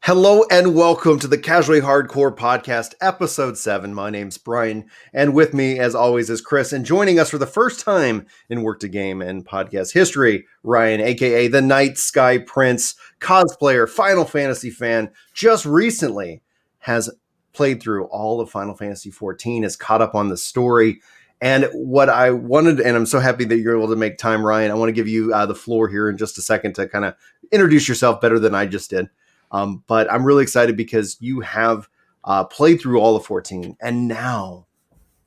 Hello and welcome to the Casually Hardcore Podcast, Episode 7. My name's Brian, and with me, as always, is Chris. And joining us for the first time in Work to Game and podcast history, Ryan, aka the Night Sky Prince, cosplayer, Final Fantasy fan, just recently has played through all of Final Fantasy XIV, is caught up on the story. And what I wanted, and I'm so happy that you're able to make time, Ryan, I want to give you the floor here in just a second to kind of introduce yourself better than I just did. But I'm really excited because you have played through all of 14, and now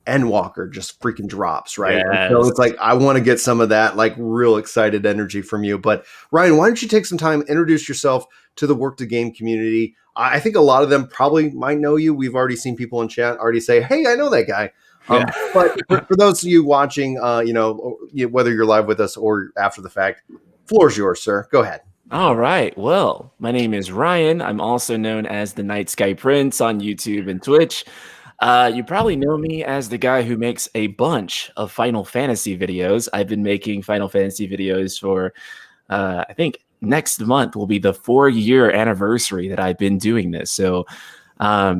Endwalker just freaking drops, right? Yes. So it's like, I want to get some of that like real excited energy from you. But Ryan, why don't you take some time, introduce yourself to the Work to Game community? I think a lot of them probably might know you. We've already seen people in chat already say, hey, I know that guy. But for those of you watching, whether you're live with us or after the fact, floor's yours, sir. Go ahead. All right. Well, my name is Ryan. I'm also known as the Night Sky Prince on YouTube and Twitch. You probably know me as the guy who makes a bunch of Final Fantasy videos. I've been making Final Fantasy videos for, I think next month will be the 4-year anniversary that I've been doing this. So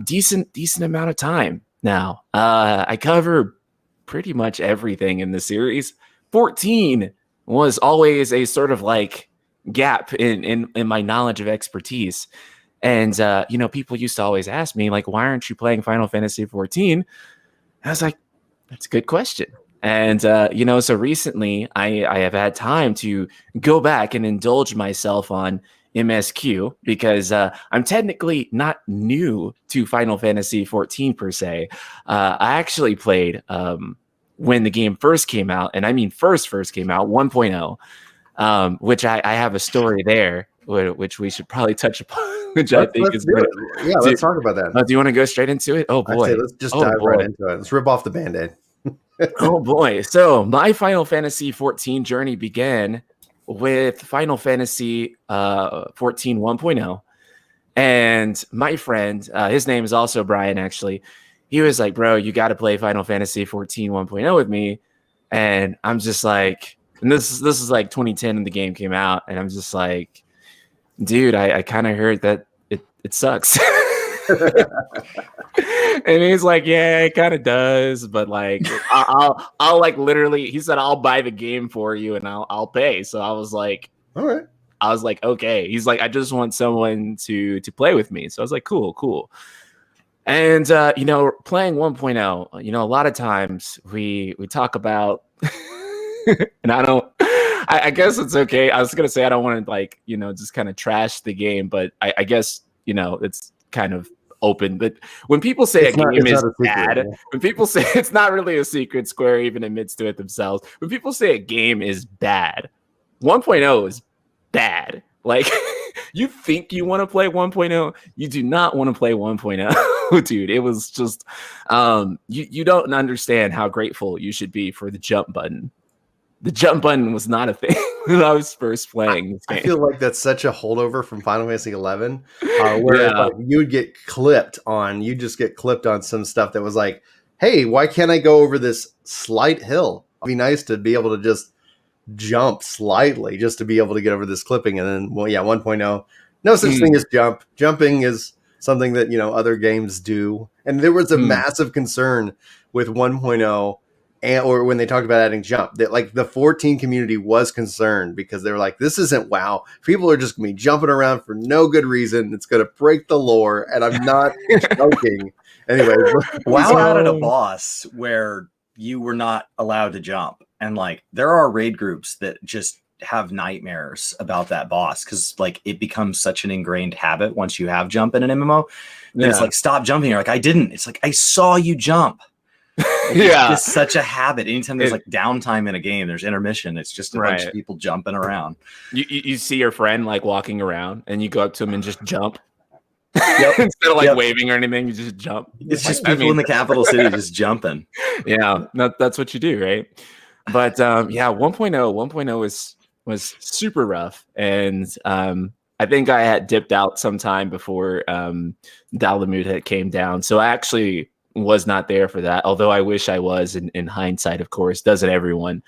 decent amount of time now. I cover pretty much everything in the series. 14 was always a sort of like gap in my knowledge of expertise. And people used to always ask me, like, why aren't you playing Final Fantasy XIV? I was like, that's a good question. And so recently I have had time to go back and indulge myself on MSQ because I'm technically not new to Final Fantasy XIV per se. I actually played when the game first came out, and I mean first came out, 1.0. Which I have a story there, which we should probably touch upon. Which I think is good. Yeah, let's talk about that. Do you want to go straight into it? Oh boy, let's just dive right into it. Let's rip off the Band-Aid. Oh boy! So my Final Fantasy XIV journey began with Final Fantasy XIV 1.0, and my friend, his name is also Brian. Actually, he was like, "Bro, you got to play Final Fantasy XIV 1.0 with me," and I'm just like. And this is like 2010 when the game came out, and I'm just like, dude, I kind of heard that it sucks. And he's like, yeah, it kind of does, but like, I'll like literally, he said, I'll buy the game for you and I'll pay. So I was like, all right. I was like, okay. He's like, I just want someone to play with me. So I was like, cool. And playing 1.0, a lot of times we talk about. And I guess it's okay. I was going to say, I don't want to just kind of trash the game, but I guess, it's kind of open. But when people say a game is bad, when people say it's not really a secret, Square even admits to it themselves. When people say a game is bad, 1.0 is bad. Like, you think you want to play 1.0, you do not want to play 1.0, dude. It was just, you don't understand how grateful you should be for the jump button. The jump button was not a thing when I was first playing this game. I feel like that's such a holdover from Final Fantasy XI, where you would get clipped on, some stuff that was like, hey, why can't I go over this slight hill? It'd be nice to be able to just jump slightly just to be able to get over this clipping. And then, 1.0, no such thing as jump. Jumping is something that, other games do. And there was a massive concern with 1.0. Or when they talked about adding jump, that like the 14 community was concerned because they were like, this isn't WoW. People are just going to be jumping around for no good reason. It's going to break the lore. And I'm not joking. Anyway. WoW added a boss where you were not allowed to jump. And like, there are raid groups that just have nightmares about that boss because like it becomes such an ingrained habit once you have jump in an MMO. Yeah. It's like, stop jumping. You're like, I didn't. It's like, I saw you jump. It's such a habit. Anytime there's like downtime in a game, there's intermission. It's just a bunch of people jumping around. You see your friend like walking around, and you go up to him and just jump. Instead of like waving or anything, you just jump. It's just people in the capital city just jumping. Yeah, that's what you do, right? But 1.0 was super rough, and I think I had dipped out sometime before Dalamud had came down. So I actually was not there for that, although I wish I was in hindsight, of course, doesn't everyone?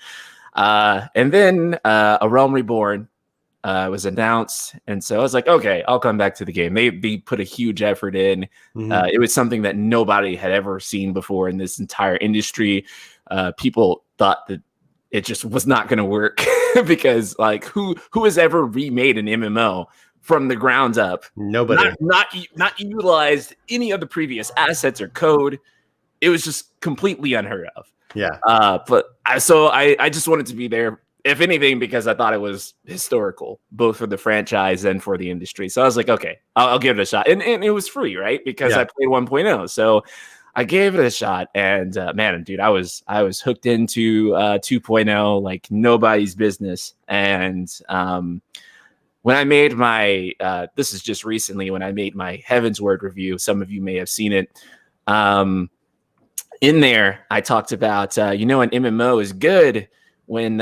And then A Realm Reborn was announced, and so I was like, okay, I'll come back to the game. They put a huge effort in. It was something that nobody had ever seen before in this entire industry. People thought that it just was not going to work because like who has ever remade an MMO from the ground up? Nobody. Not utilized any of the previous assets or code. It was just completely unheard of. Yeah. But I just wanted to be there, if anything, because I thought it was historical, both for the franchise and for the industry. So I was like, okay, I'll give it a shot. And it was free, right? Because I played 1.0. So I gave it a shot. And man, dude, I was hooked into 2.0 like nobody's business. And when I made my, this is just recently, when I made my Heavensward review, some of you may have seen it. In there, I talked about, an MMO is good when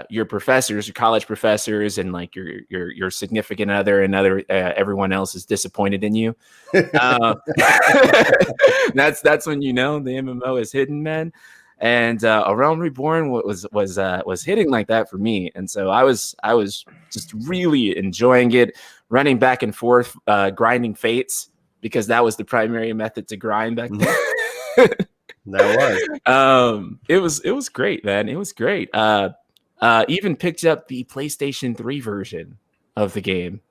your professors, your college professors, and like your significant other and everyone else is disappointed in you. That's when the MMO is hidden, man. And A Realm Reborn was hitting like that for me, and so I was just really enjoying it, running back and forth, grinding fates because that was the primary method to grind back then. That was. It was great, man. It was great. Even picked up the PlayStation 3 version of the game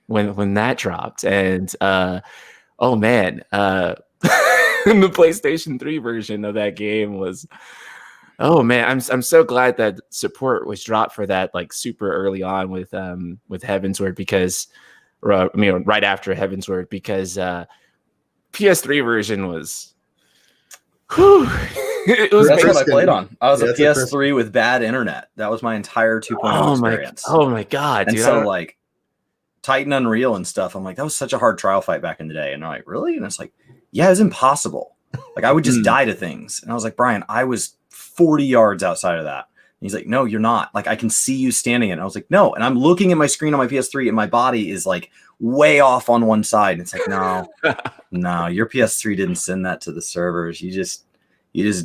when that dropped, and oh man, the PlayStation 3 version of that game was. Oh man, I'm so glad that support was dropped for that like super early on with Heavensward because, right after Heavensward because PS3 version was. It was that's what I played on. I was a PS3 with bad internet. That was my entire 2.0 experience. Oh my god, and dude! So like Titan Unreal and stuff. I'm like, that was such a hard trial fight back in the day. And they're like, really? And it's like, yeah, it's impossible. Like I would just die to things. And I was like, Brian, I was 40 yards outside of that. And he's like, no, you're not. Like I can see you standing in. I was like, no. And I'm looking at my screen on my PS3 and my body is like way off on one side. And it's like, no, your PS3 didn't send that to the servers. You just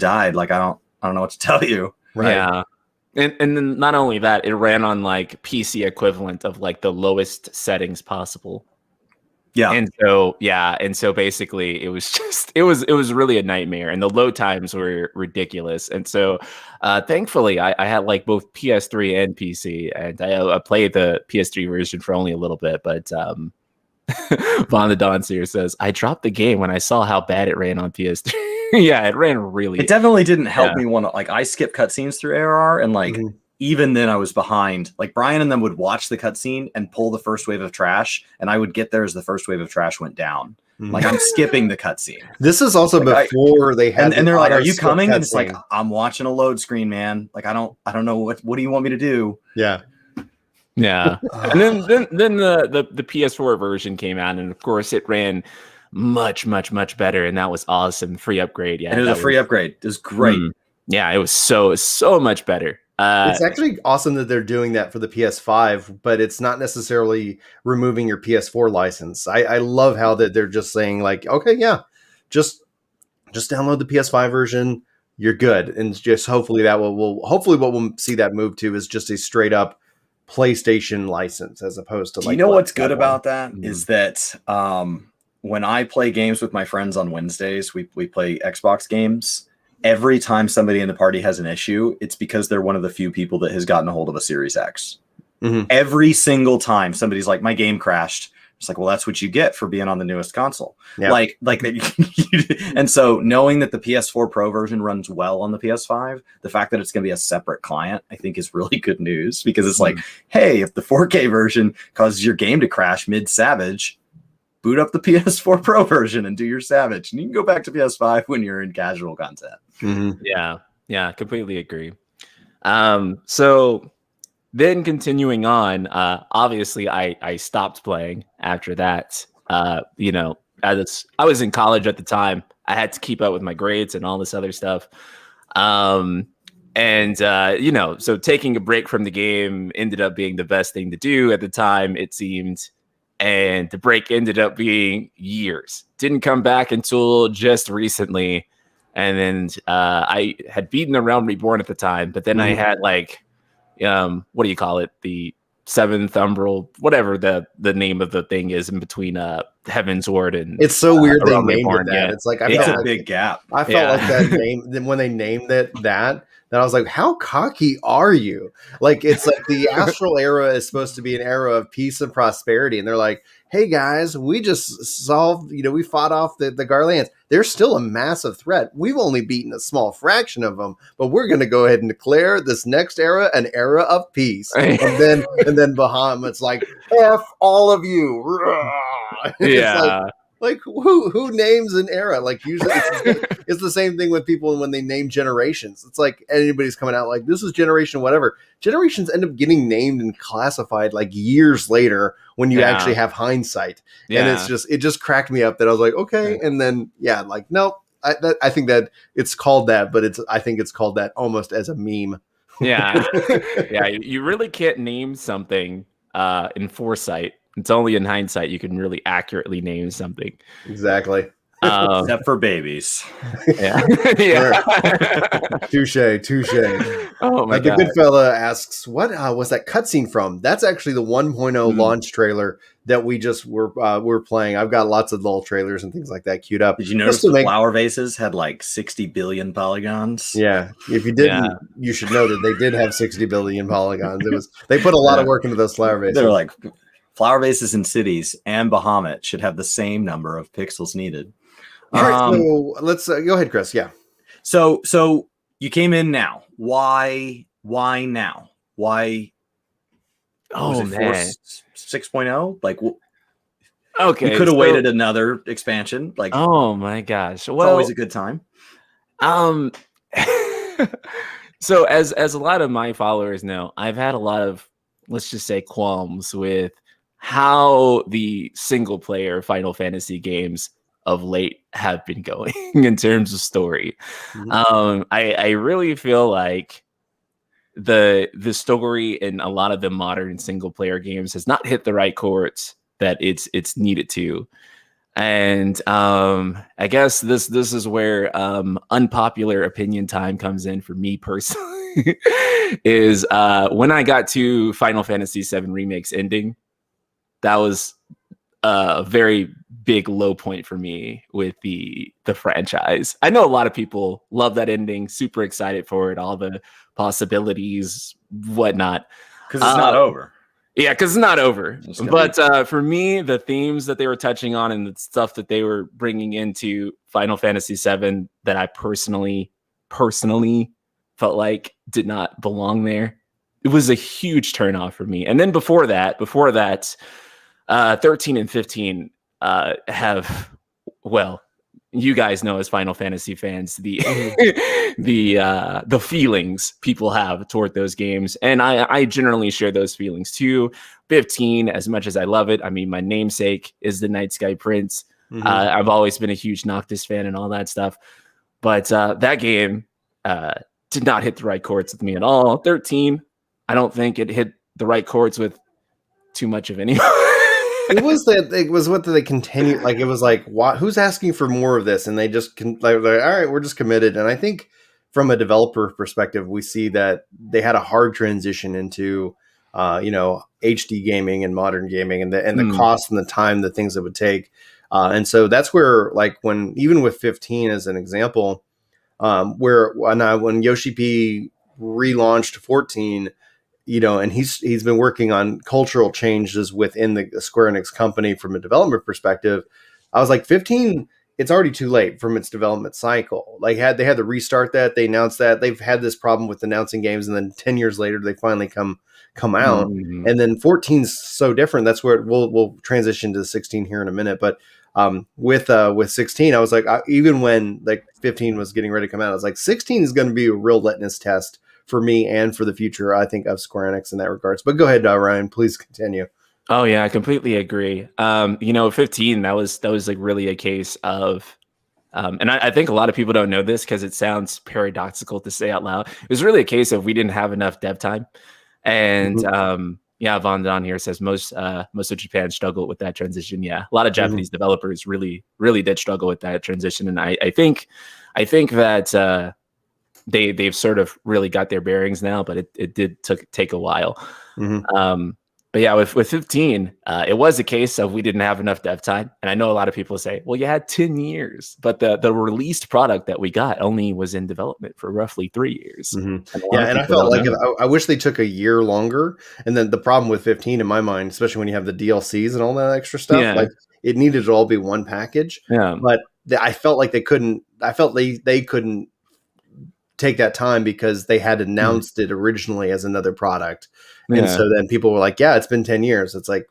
died. Like I don't know what to tell you. Right. Yeah. And then not only that, it ran on like PC equivalent of like the lowest settings possible. Yeah. And so basically it was really a nightmare, and the load times were ridiculous. And so thankfully I had like both PS3 and PC, and I played the PS3 version for only a little bit, but Von the Don Seer says, I dropped the game when I saw how bad it ran on PS3. Yeah, it ran really. It definitely didn't help me want to like. I skipped cutscenes through ARR, and like even then I was behind. Like Brian and them would watch the cutscene and pull the first wave of trash, and I would get there as the first wave of trash went down. Like I'm skipping the cutscene. This is also like before they had, and they're like, "Are you coming?" And it's like, "I'm watching a load screen, man. Like I don't know what do you want me to do?" Yeah. Yeah. And then the PS4 version came out, and of course it ran much better, and that was awesome. Free upgrade. Yeah, and it was a free upgrade. It was great. Yeah, it was so much better. It's actually awesome that they're doing that for the PS5, but it's not necessarily removing your PS4 license. I love how that they're just saying like, okay, yeah, just download the PS5 version, you're good, and just hopefully that hopefully what we'll see that move to is just a straight up PlayStation license as opposed to. Do you know what's good about that is that when I play games with my friends on Wednesdays, we play Xbox games. Every time somebody in the party has an issue, it's because they're one of the few people that has gotten a hold of a Series X. Every single time somebody's like, my game crashed. It's like, well, that's what you get for being on the newest console. Yep. Like and so knowing that the PS4 Pro version runs well on the PS5, the fact that it's going to be a separate client, I think is really good news, because it's like, hey, if the 4K version causes your game to crash mid-Savage, boot up the PS4 Pro version and do your Savage, and you can go back to PS5 when you're in casual content. Yeah, completely agree. So then continuing on, obviously I stopped playing after that. I was in college at the time. I had to keep up with my grades and all this other stuff. So taking a break from the game ended up being the best thing to do at the time, it seemed. And the break ended up being years. Didn't come back until just recently. And then I had beaten the Realm Reborn at the time, but then I had like, what do you call it? The Seventh Umbral, whatever the name of the thing is in between Heaven's Ward and it's so weird they Realm named it Reborn. that. Yeah. It's like It's a big gap. I felt like that name when they named it that I was like, how cocky are you? Like, it's like the Astral era is supposed to be an era of peace and prosperity, and they're like, hey guys, we just solved, we fought off the Garlands. They're still a massive threat. We've only beaten a small fraction of them, but we're going to go ahead and declare this next era an era of peace. And then Bahamut's like, F all of you. Yeah. It's like who names an era? Like, usually it's the same thing with people when they name generations. It's like anybody's coming out like, this is generation whatever. Generations end up getting named and classified like years later when you actually have hindsight. And it just cracked me up that I was like, okay. And then no, I think that it's called that, but I think it's called that almost as a meme. Yeah. You really can't name something in foresight. It's only in hindsight you can really accurately name something. Exactly. Except for babies. Yeah. Touche. Oh my The God. good fella asks, what was that cutscene from? That's actually the 1.0 launch trailer that we just were playing. I've got lots of little trailers and things like that queued up. Did you notice the flower vases had like 60 billion polygons? Yeah. If you didn't, you should know that they did have 60 billion polygons. They put a lot of work into those flower vases. They're like, flower vases in cities and Bahamut should have the same number of pixels needed. All right, so let's go ahead, Chris. Yeah. So you came in now. Why now? Why? Oh man, 6.0. Like, okay, you could have waited another expansion. Like, oh my gosh, well, it's always a good time. So as a lot of my followers know, I've had a lot of, let's just say, qualms with how the single player Final Fantasy games of late have been going in terms of story. I really feel like the story in a lot of the modern single player games has not hit the right chords that it's needed to. And I guess this is where unpopular opinion time comes in for me personally. Is when I got to Final Fantasy VII Remake's ending, that was a very big low point for me with the franchise. I know a lot of people love that ending, super excited for it, all the possibilities, whatnot. Because it's not over. Yeah, because it's not over. But for me, the themes that they were touching on and the stuff that they were bringing into Final Fantasy VII that I personally felt like did not belong there, it was a huge turnoff for me. And then before that, 13 and 15 have, well, you guys know as Final Fantasy fans, the feelings people have toward those games. And I generally share those feelings too. 15, as much as I love it, I mean, my namesake is the Night Sky Prince. I've always been a huge Noctis fan and all that stuff. But that game did not hit the right chords with me at all. 13, I don't think it hit the right chords with too much of anyone. It was what they continued. Like, it was like, who's asking for more of this? And they just like, all right, we're just committed. And I think from a developer perspective, we see that they had a hard transition into, HD gaming and modern gaming, and the cost and the time, the things it would take. And so that's where, like, when even with 15 as an example, when Yoshi P relaunched 14. And he's been working on cultural changes within the Square Enix company from a development perspective. I was like, 15, it's already too late from its development cycle. Like, they had to restart that. They announced that they've had this problem with announcing games, and then 10 years later they finally come out. And then 14's so different. That's where we'll transition to 16 here in a minute. But with 16, I was like, even when like 15 was getting ready to come out, I was like, 16 is going to be a real litmus test for me and for the future, I think, of Square Enix in that regards. But go ahead, Ryan, please continue. Oh yeah, I completely agree. 15, that was like really a case of, and I think a lot of people don't know this because it sounds paradoxical to say out loud. It was really a case of we didn't have enough dev time, and Von Don here says most of Japan struggled with that transition. Yeah, a lot of Japanese developers really did struggle with that transition, and I think that. They've sort of really got their bearings now, but it did take a while. But yeah, with 15, it was a case of we didn't have enough dev time. And I know a lot of people say, well, you had 10 years, but the released product that we got only was in development for roughly 3 years. Mm-hmm. And I felt like I wish they took a year longer. And then the problem with 15 in my mind, especially when you have the DLCs and all that extra stuff, like it needed to all be one package. Yeah. But I felt like they couldn't take that time because they had announced it originally as another product. And so then people were like, yeah, it's been 10 years. It's like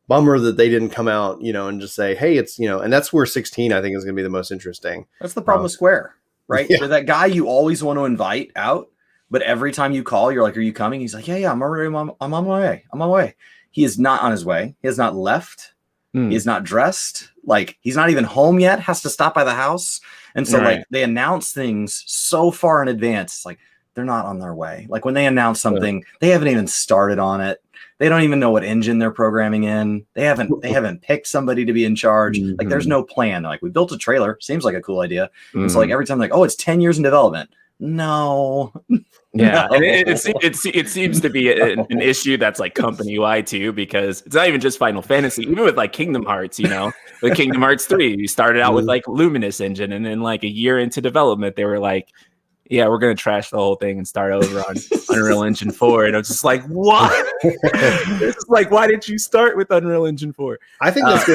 bummer that they didn't come out, and just say, hey, it's, and that's where 16, I think, is going to be the most interesting. That's the problem with Square, right? Yeah. You're that guy you always want to invite out, but every time you call, you're like, are you coming? He's like, yeah, I'm already, I'm on my way. I'm on my way. He is not on his way. He has not left. He is not dressed. Like, he's not even home yet, has to stop by the house. And so like they announce things so far in advance. It's like, they're not on their way. Like when they announce something, they haven't even started on it. They don't even know what engine they're programming in. They haven't picked somebody to be in charge. Like there's no plan. Like, we built a trailer. Seems like a cool idea. And so like every time like, oh, it's 10 years in development. No. Yeah. No. And it seems to be an issue that's like company wide too, because it's not even just Final Fantasy, even with like Kingdom Hearts, with Kingdom Hearts 3, you started out with like Luminous engine, and then like a year into development, they were like, yeah, we're going to trash the whole thing and start over on Unreal Engine 4. And I was just like, what? It's like, why didn't you start with Unreal Engine 4? I think that's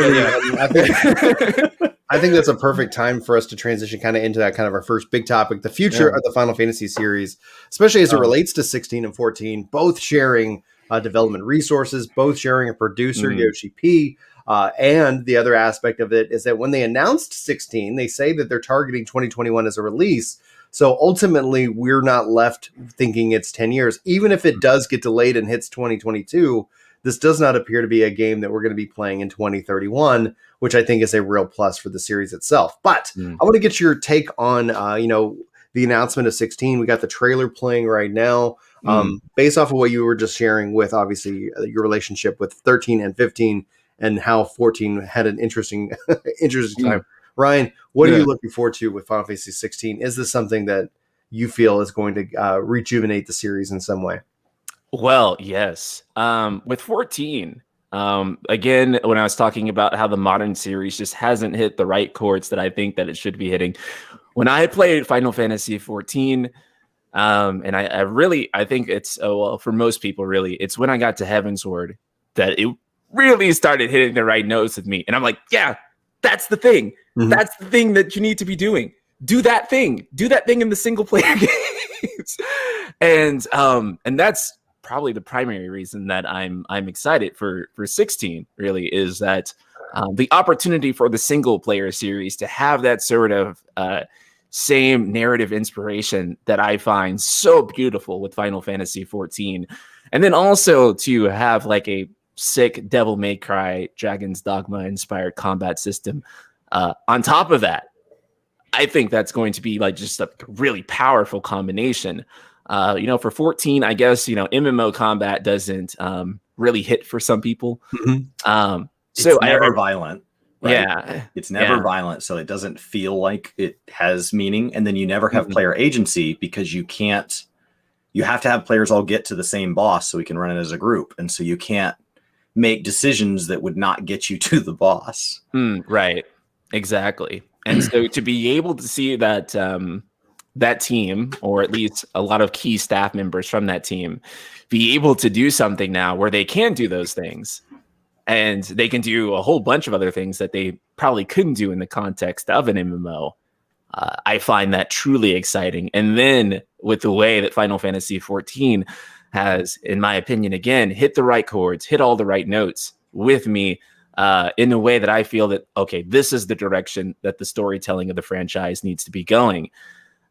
I think that's a perfect time for us to transition kind of into that kind of our first big topic, the future of the Final Fantasy series, especially as it relates to 16 and 14, both sharing development resources, both sharing a producer, Yoshi P. And the other aspect of it is that when they announced 16, they say that they're targeting 2021 as a release. So ultimately, we're not left thinking it's 10 years. Even if it does get delayed and hits 2022, this does not appear to be a game that we're going to be playing in 2031, which I think is a real plus for the series itself. But I want to get your take on, the announcement of 16. We got the trailer playing right now. Based off of what you were just sharing with, obviously, your relationship with 13 and 15 and how 14 had an interesting time. Ryan, what are you looking forward to with Final Fantasy 16? Is this something that you feel is going to rejuvenate the series in some way? Well, yes. With 14, again, when I was talking about how the modern series just hasn't hit the right chords that I think that it should be hitting. When I played Final Fantasy 14, and I think it's, for most people, really, it's when I got to Heavensward that it really started hitting the right notes with me. And I'm like, yeah, that's the thing. That's the thing that you need to be doing. Do that thing. Do that thing in the single player games. And that's probably the primary reason that I'm excited for 16, really, is that the opportunity for the single player series to have that sort of same narrative inspiration that I find so beautiful with Final Fantasy 14. And then also to have like a sick Devil May Cry Dragon's Dogma inspired combat system on top of that. I think that's going to be like just a really powerful combination. For 14, I guess, MMO combat doesn't really hit for some people. So it's never violent. Right? Yeah. It's never violent. So it doesn't feel like it has meaning. And then you never have player agency because you have to have players all get to the same boss so we can run it as a group. And so you can't make decisions that would not get you to the boss. Right. Exactly. And so to be able to see that that team, or at least a lot of key staff members from that team, be able to do something now where they can do those things, and they can do a whole bunch of other things that they probably couldn't do in the context of an MMO. I find that truly exciting. And then with the way that Final Fantasy XIV has, in my opinion, again, hit the right chords, hit all the right notes with me, in a way that I feel that, okay, this is the direction that the storytelling of the franchise needs to be going.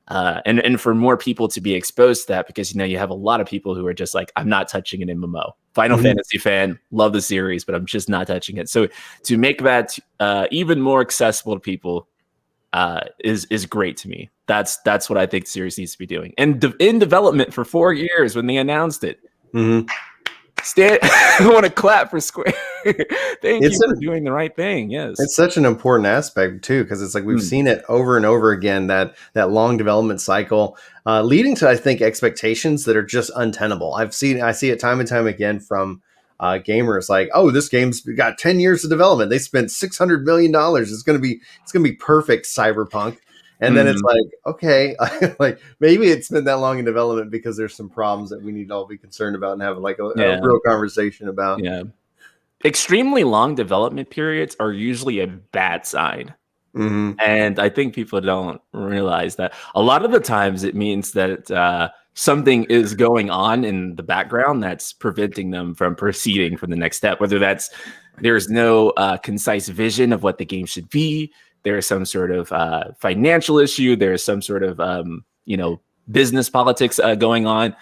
And for more people to be exposed to that, because, you have a lot of people who are just like, I'm not touching an MMO. Final Fantasy fan, love the series, but I'm just not touching it. So to make that even more accessible to people is great to me. That's what I think the series needs to be doing. And in development for 4 years when they announced it. I want to clap for Square. Thank you for doing the right thing. Yes, it's such an important aspect too, because it's like we've seen it over and over again, that long development cycle, leading to, I think, expectations that are just untenable. I see it time and time again from gamers like, oh, this game's got 10 years of development. They spent $600 million. It's gonna be perfect cyberpunk. And then it's like, okay, like maybe it's been that long in development because there's some problems that we need to all be concerned about and have like a real conversation about. Yeah. Extremely long development periods are usually a bad sign. And I think people don't realize that a lot of the times it means that something is going on in the background that's preventing them from proceeding from the next step, whether that's there's no concise vision of what the game should be. There's some sort of financial issue. There's some sort of, business politics going on.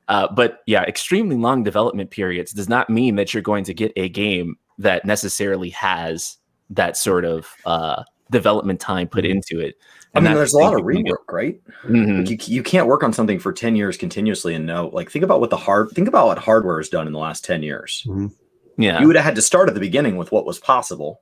But yeah, extremely long development periods does not mean that you're going to get a game that necessarily has that sort of development time put into it. And there's a lot of rework, right? Like you can't work on something for 10 years continuously and know, like, think about what hardware has done in the last 10 years. Yeah. You would have had to start at the beginning with what was possible,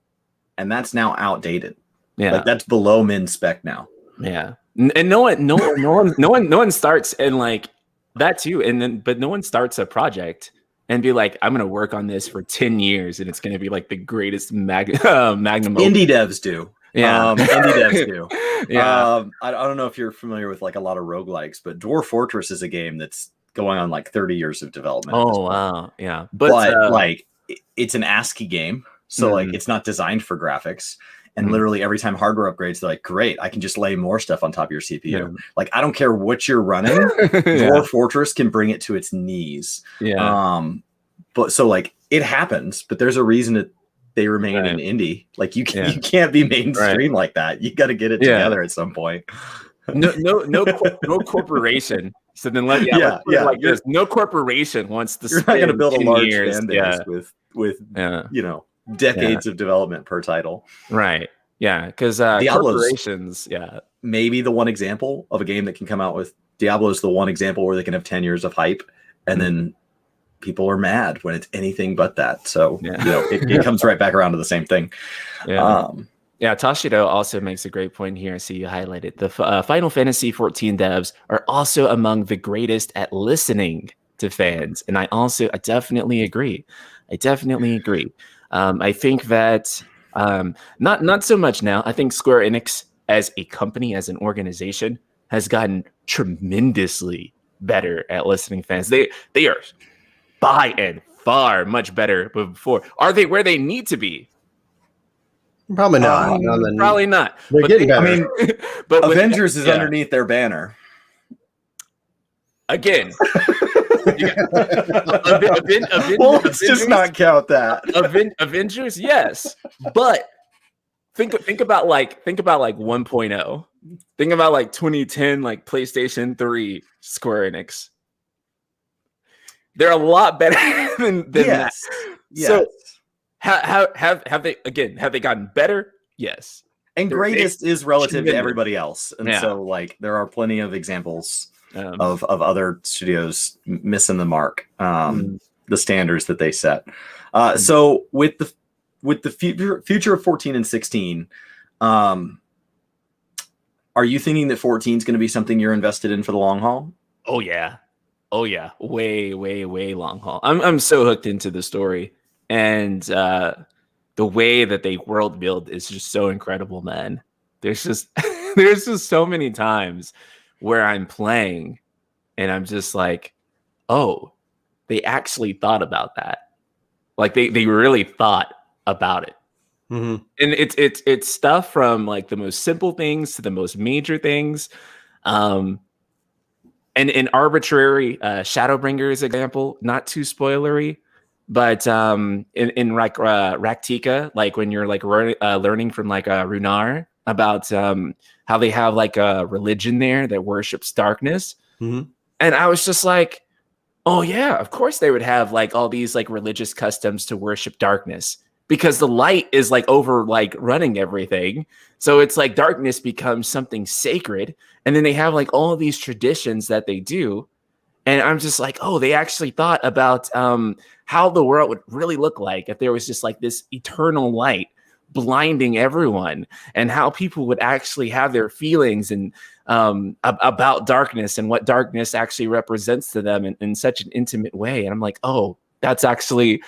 and that's now outdated. Yeah. Like, that's below min spec now. Yeah. And no one starts and like that too. But no one starts a project and be like, I'm going to work on this for 10 years and it's going to be like the greatest magnum. Indie devs do. Yeah. Indie devs do. Yeah. I don't know if you're familiar with like a lot of roguelikes, but Dwarf Fortress is a game that's going on like 30 years of development. Oh, wow. Yeah. But like it's an ASCII game. So like it's not designed for graphics. And literally every time hardware upgrades, they're like, great, I can just lay more stuff on top of your CPU. Yeah. Like, I don't care what you're running. Dwarf Fortress can bring it to its knees. Yeah. But so like it happens, but there's a reason that they remain an indie. Like you can't be mainstream like that. You got to get it together at some point. No corporation. So then this. No corporation wants to. You're not going to build a large years. fan base with decades of development per title. Right. Yeah. Because corporations. Yeah. Maybe the one example of a game that can come out with Diablo is the one example where they can have 10 years of hype, and then people are mad when it's anything but that. So it comes right back around to the same thing. Yeah. Tashido also makes a great point here. So you highlighted the Final Fantasy XIV devs are also among the greatest at listening to fans, and I definitely agree. I think that not so much now. I think Square Enix as a company, as an organization, has gotten tremendously better at listening to fans. They are by and far much better than before. Are they where they need to be? Probably not. Probably not. They're getting better. I mean, but Avengers is underneath their banner. Again. Let's just not count that. Avengers, yes. But think about like 1.0. Think about like 2010, like PlayStation 3 Square Enix. They're a lot better than that. Yes. So have they gotten better? Yes. And greatest is relative to everybody else. And so like there are plenty of examples of other studios missing the mark, the standards that they set. So with the future of 14 and 16, are you thinking that 14 is going to be something you're invested in for the long haul? Oh yeah. Way long haul. I'm so hooked into the story, and the way that they world build is just so incredible, man. There's just so many times where I'm playing and I'm just like, oh, they actually thought about that. Like they really thought about it. And it's stuff from like the most simple things to the most major things. And an arbitrary Shadowbringers example, not too spoilery, but in Raktika, like when you're like learning from like Runar about how they have like a religion there that worships darkness. And I was just like, oh yeah, of course they would have like all these like religious customs to worship darkness, because the light is like over like running everything. So it's like darkness becomes something sacred. And then they have like all of these traditions that they do. And I'm just like, oh, they actually thought about how the world would really look like if there was just like this eternal light blinding everyone, and how people would actually have their feelings and about darkness and what darkness actually represents to them in such an intimate way. And I'm like, oh, that's actually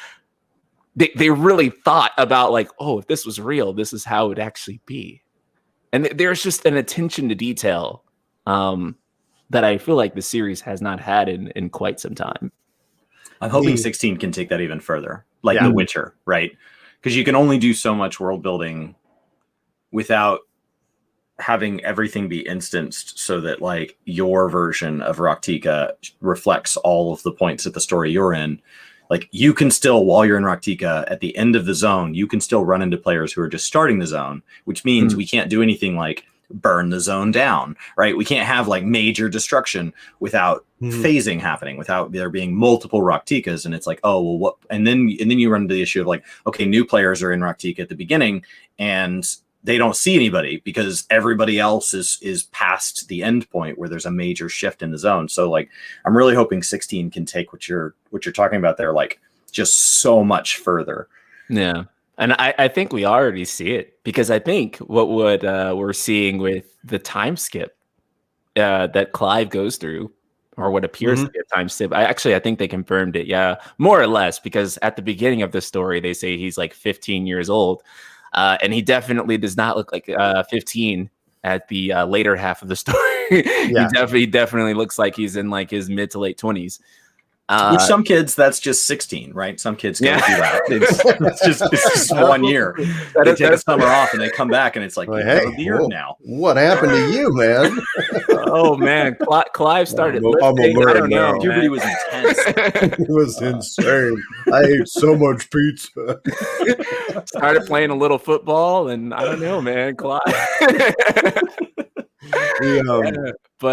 they really thought about like, oh, if this was real, this is how it would actually be. And there's just an attention to detail that I feel like the series has not had in quite some time. I'm hoping 16 can take that even further, like The Witcher, right? Because you can only do so much world building without having everything be instanced so that like your version of Raktika reflects all of the points of the story you're in. Like you can still, while you're in Raktika, at the end of the zone, you can still run into players who are just starting the zone, which means we can't do anything like burn the zone down, right? We can't have like major destruction without phasing happening, without there being multiple Raktikas. And it's like, oh, well, what? And then you run into the issue of like, okay, new players are in Raktika at the beginning and they don't see anybody because everybody else is past the end point where there's a major shift in the zone. So like, I'm really hoping 16 can take what you're talking about there, like just so much further. Yeah. And I think we already see it, because I think what we're seeing with the time skip that Clive goes through, or what appears to be a time skip. I think they confirmed it. Yeah, more or less, because at the beginning of the story, they say he's like 15 years old. And he definitely does not look like 15 at the later half of the story. He definitely looks like he's in like his mid to late 20s. Which some kids, that's just 16, right? Some kids go through that. It's just 1 year. They take a summer off and they come back and it's like, you have a beard now. What happened to you, man? Oh man, Clive started lifting. I don't know. Puberty was intense. It was insane. I ate so much pizza. Started playing a little football, and I don't know, man, Clive.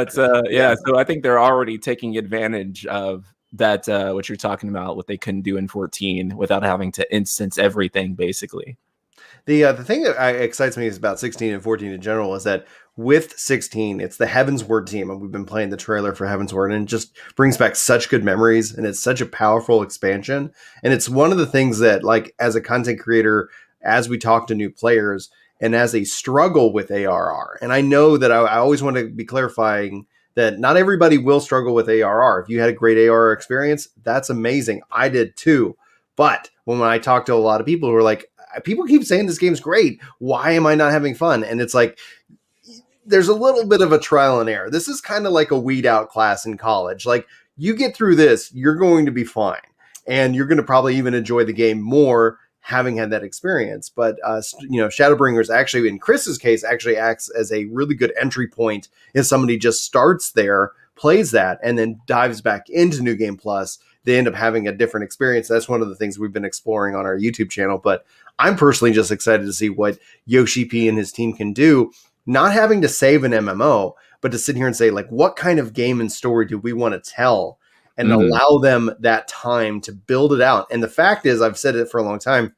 So I think they're already taking advantage of that, what you're talking about, what they couldn't do in 14 without having to instance everything, basically. The thing that excites me is about 16 and 14 in general is that with 16, it's the Heavensward team, and we've been playing the trailer for Heavensward, and it just brings back such good memories, and it's such a powerful expansion. And it's one of the things that, like, as a content creator, as we talk to new players, and as they struggle with ARR, and I know that I always want to be clarifying that not everybody will struggle with ARR. If you had a great ARR experience, that's amazing. I did too. But when I talk to a lot of people who are like, people keep saying this game's great, why am I not having fun? And it's like, there's a little bit of a trial and error. This is kind of like a weed out class in college. Like, you get through this, you're going to be fine. And you're going to probably even enjoy the game more having had that experience. But, Shadowbringers actually, in Chris's case, actually acts as a really good entry point if somebody just starts there, plays that, and then dives back into New Game Plus. They end up having a different experience. That's one of the things we've been exploring on our YouTube channel. But I'm personally just excited to see what Yoshi P and his team can do, not having to save an MMO, but to sit here and say, like, what kind of game and story do we want to tell, and allow them that time to build it out. And the fact is, I've said it for a long time,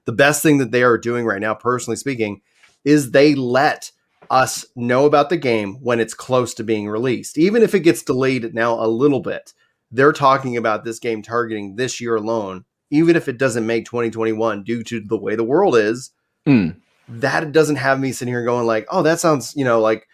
the best thing that they are doing right now, personally speaking, is they let us know about the game when it's close to being released. Even if it gets delayed now a little bit, they're talking about this game targeting this year alone, even if it doesn't make 2021 due to the way the world is. That doesn't have me sitting here going like, oh, that sounds, like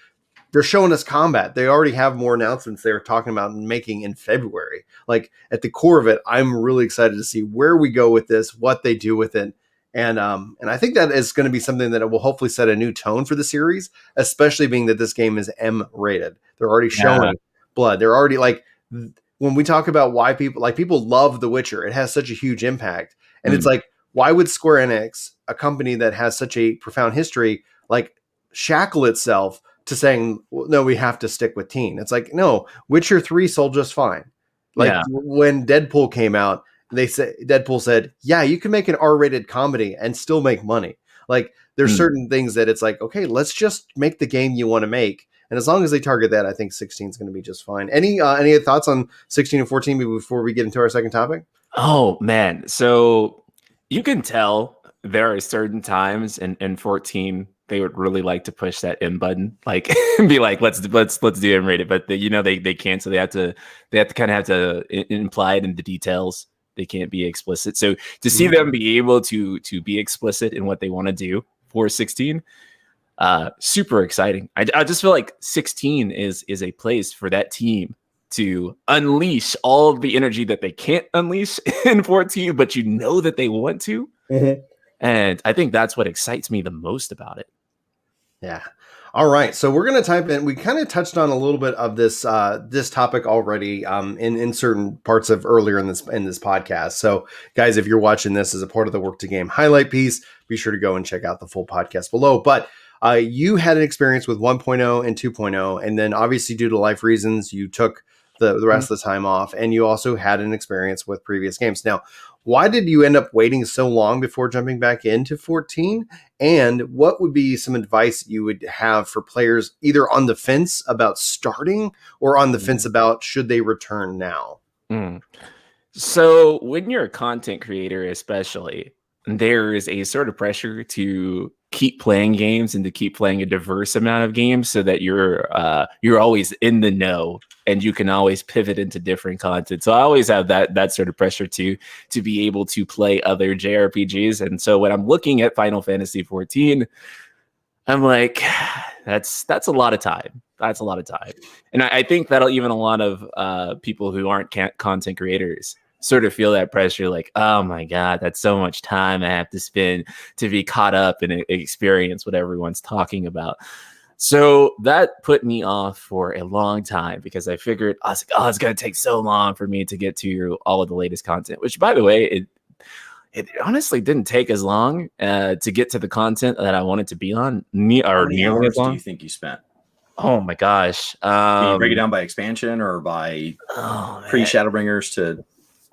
they're showing us combat. They already have more announcements they're talking about making in February. Like, at the core of it, I'm really excited to see where we go with this, what they do with it. And I think that is going to be something that will hopefully set a new tone for the series, especially being that this game is M rated. They're already showing blood. They're already, like, when we talk about why people love The Witcher, it has such a huge impact. And it's like, why would Square Enix, a company that has such a profound history, like, shackle itself to saying, well, no, we have to stick with teen? It's like, no, Witcher 3 sold just fine. Like, when Deadpool came out, Deadpool said, yeah, you can make an R-rated comedy and still make money. Like, there's certain things that it's like, okay, let's just make the game you want to make. And as long as they target that, I think 16 is going to be just fine. Any thoughts on 16 and 14 before we get into our second topic? Oh man. So you can tell there are certain times in 14 they would really like to push that M button, like be like, let's do M rated, but they can't, so they have to kind of have to imply it in the details. They can't be explicit. So to see them be able to be explicit in what they want to do for 16, super exciting. I just feel like 16 is a place for that team to unleash all of the energy that they can't unleash in 14, but you know that they want to. Mm-hmm. And I think that's what excites me the most about it. Yeah. All right. So we're going to type in. We kind of touched on a little bit of this this topic already in certain parts of earlier in this podcast. So guys, if you're watching this as a part of the Work to Game highlight piece, be sure to go and check out the full podcast below. But you had an experience with 1.0 and 2.0, and then obviously due to life reasons, you took the rest of the time off, and you also had an experience with previous games. Now, why did you end up waiting so long before jumping back into 14? And what would be some advice you would have for players either on the fence about starting or on the fence about should they return now? So when you're a content creator, especially, there is a sort of pressure to keep playing games and to keep playing a diverse amount of games so that you're always in the know and you can always pivot into different content. So I always have that sort of pressure to be able to play other JRPGs. And so when I'm looking at Final Fantasy XIV, I'm like, that's a lot of time. That's a lot of time. And I think that'll even a lot of people who aren't content creators sort of feel that pressure, like, oh my God, that's so much time I have to spend to be caught up and experience what everyone's talking about. So that put me off for a long time because I figured, I was like, oh, it's going to take so long for me to get to all of the latest content, which, by the way, it honestly didn't take as long to get to the content that I wanted to be on. How many hours do you think you spent? Oh my gosh. Can you break it down by expansion or by pre-Shadowbringers to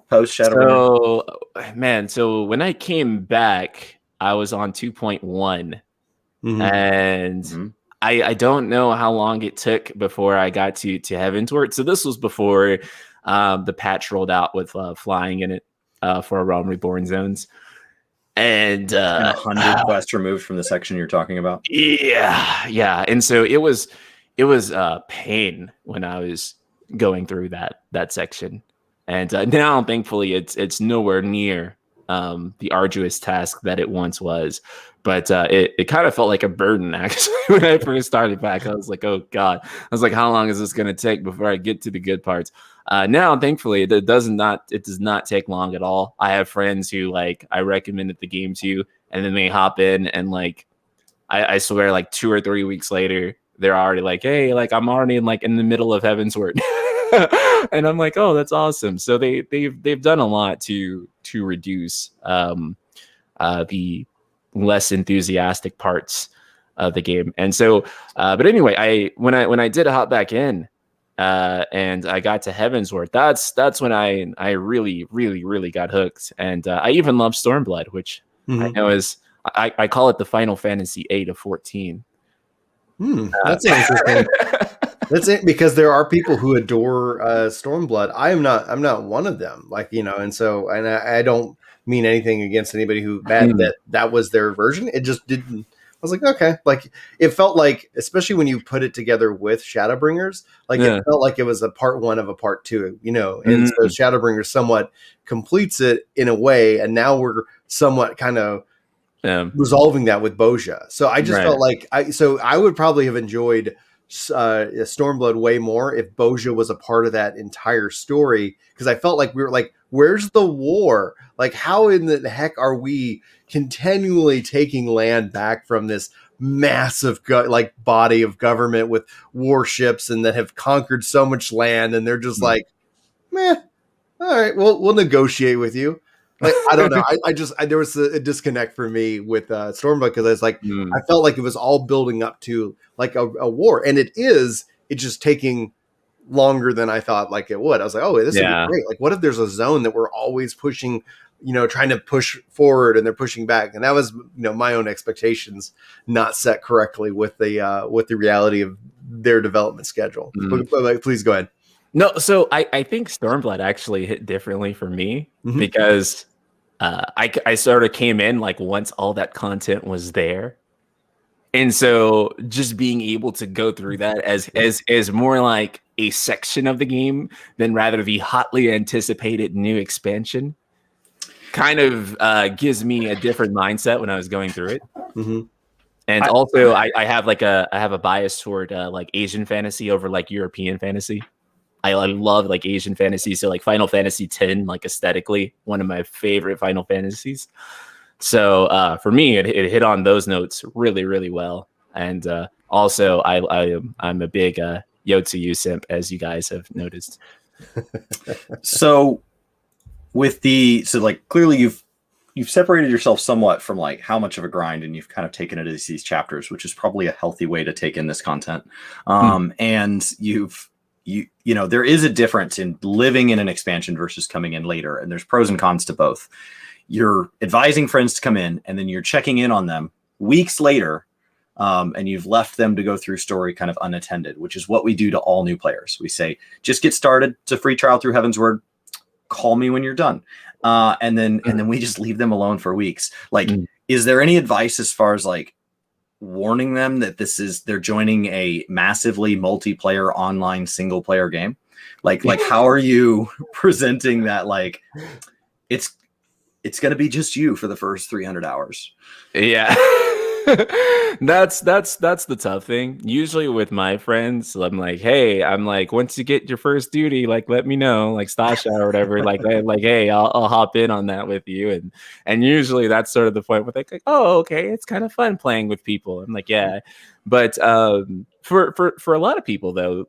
post-Shadowbringers? So when I came back, I was on 2.1. And I don't know how long it took before I got to Heavensward. So this was before the patch rolled out with flying in it for Realm Reborn zones. And 100 quests removed from the section you're talking about. Yeah. And so it was pain when I was going through that section. And now, thankfully, it's nowhere near the arduous task that it once was. But it kind of felt like a burden, actually, when I first started back. I was like, oh, God. I was like, how long is this going to take before I get to the good parts? Now, thankfully, it does not take long at all. I have friends who, like, I recommended the game to, and then they hop in, and, like, I swear, like, 2 or 3 weeks later, they're already like, hey, like, I'm already in the middle of Heavensward. And I'm like, oh, that's awesome. So they've done a lot to reduce the less enthusiastic parts of the game. And so, but anyway, when I did hop back in and I got to Heavensward, that's when I really, really, really got hooked. And I even love Stormblood, which I know is I call it the Final Fantasy VIII of 14. That's interesting. That's it, because there are people who adore Stormblood. I'm not one of them. Like, and so, and I don't mean anything against anybody who that was their version. It just didn't. I was like, okay, like it felt like, especially when you put it together with Shadowbringers, like it felt like it was a part one of a part two, and so Shadowbringers somewhat completes it in a way, and now we're somewhat kind of resolving that with Bozja. So I just felt like I would probably have enjoyed Stormblood way more if Bozja was a part of that entire story, because I felt like we were like, where's the war? Like, how in the heck are we continually taking land back from this massive body of government with warships and that have conquered so much land, and they're just like, meh, all right, we'll negotiate with you. Like, I don't know. There was a disconnect for me with Stormblood, because I was like, I felt like it was all building up to like a war, and it's just taking longer than I thought like it would. I was like, oh, this would be great. Like, what if there's a zone that we're always pushing, trying to push forward, and they're pushing back? And that was, my own expectations not set correctly with the reality of their development schedule. But please go ahead. No, so I think Stormblood actually hit differently for me because I sort of came in like once all that content was there. And so just being able to go through that as more like a section of the game than rather the hotly anticipated new expansion kind of gives me a different mindset when I was going through it. And also I have a bias toward like Asian fantasy over like European fantasy. I love like Asian fantasy. So like Final Fantasy X, like aesthetically, one of my favorite Final Fantasies. So for me, it hit on those notes really, really well. And also, I'm a big Yotsuyu simp, as you guys have noticed. So like clearly you've separated yourself somewhat from like how much of a grind, and you've kind of taken it as these chapters, which is probably a healthy way to take in this content. And you know, there is a difference in living in an expansion versus coming in later, and there's pros and cons to both. You're advising friends to come in, and then you're checking in on them weeks later, and you've left them to go through story kind of unattended, which is what we do to all new players. We say, just get started. It's a free trial through Heaven's Word. Call me when you're done. And then we just leave them alone for weeks. Like, is there any advice as far as like warning them that they're joining a massively multiplayer online single player game? Like how are you presenting that? Like it's going to be just you for the first 300 hours. Yeah. That's the tough thing. Usually with my friends, I'm like, hey, once you get your first duty, like, let me know, like Stasha or whatever, like, hey, I'll hop in on that with you. And usually that's sort of the point where they like, oh, okay, it's kind of fun playing with people. I'm like, yeah. But for a lot of people though,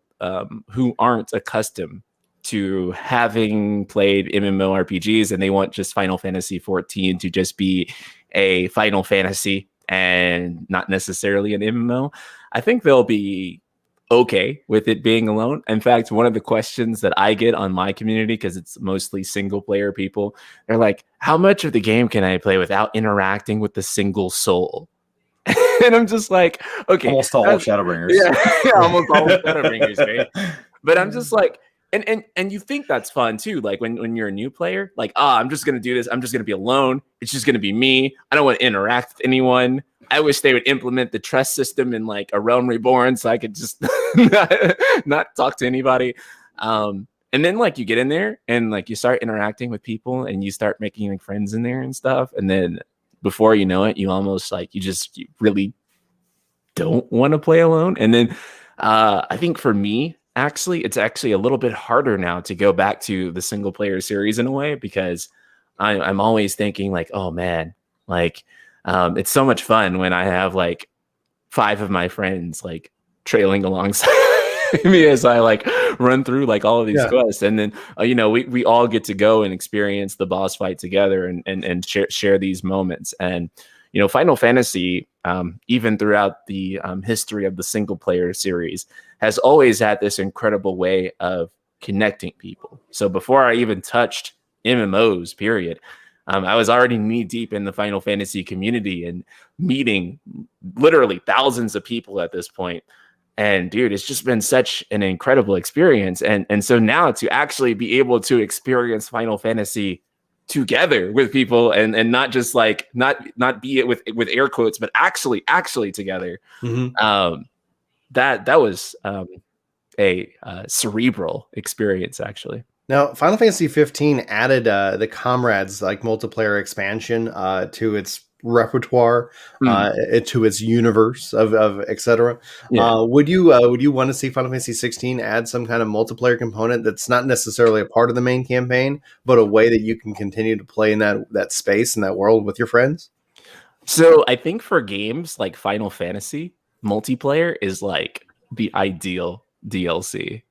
who aren't accustomed to having played MMORPGs and they want just Final Fantasy XIV to just be a Final Fantasy and not necessarily an MMO, I think they'll be okay with it being alone. In fact, one of the questions that I get on my community, because it's mostly single player people, they're like, how much of the game can I play without interacting with the single soul? And I'm just like, okay. Almost all Shadowbringers. Yeah, almost all Shadowbringers, right? But I'm just like, and you think that's fun too, like when you're a new player, like, I'm just gonna do this, I'm just gonna be alone, it's just gonna be me, I don't want to interact with anyone. I wish they would implement the trust system in like a Realm Reborn so I could just not talk to anybody. And then like you get in there and like you start interacting with people and you start making like friends in there and stuff, and then before you know it, you almost like you really don't want to play alone. And then I think for me, it's actually a little bit harder now to go back to the single player series in a way, because I'm always thinking like, oh man, like it's so much fun when I have like 5 of my friends like trailing alongside me as I like run through like all of these quests, and then we all get to go and experience the boss fight together and share these moments. And Final Fantasy, even throughout the history of the single player series, has always had this incredible way of connecting people. So before I even touched MMOs, period, I was already knee deep in the Final Fantasy community and meeting literally thousands of people at this point. And dude, it's just been such an incredible experience. And so now to actually be able to experience Final Fantasy together with people and not just like not be it with air quotes, but actually together. That was a cerebral experience, actually. Now, Final Fantasy XV added the Comrades like multiplayer expansion to its repertoire, to its universe of etc. Yeah. Would you want to see Final Fantasy XVI add some kind of multiplayer component that's not necessarily a part of the main campaign, but a way that you can continue to play in that space and that world with your friends? So I think for games like Final Fantasy, multiplayer is like the ideal DLC.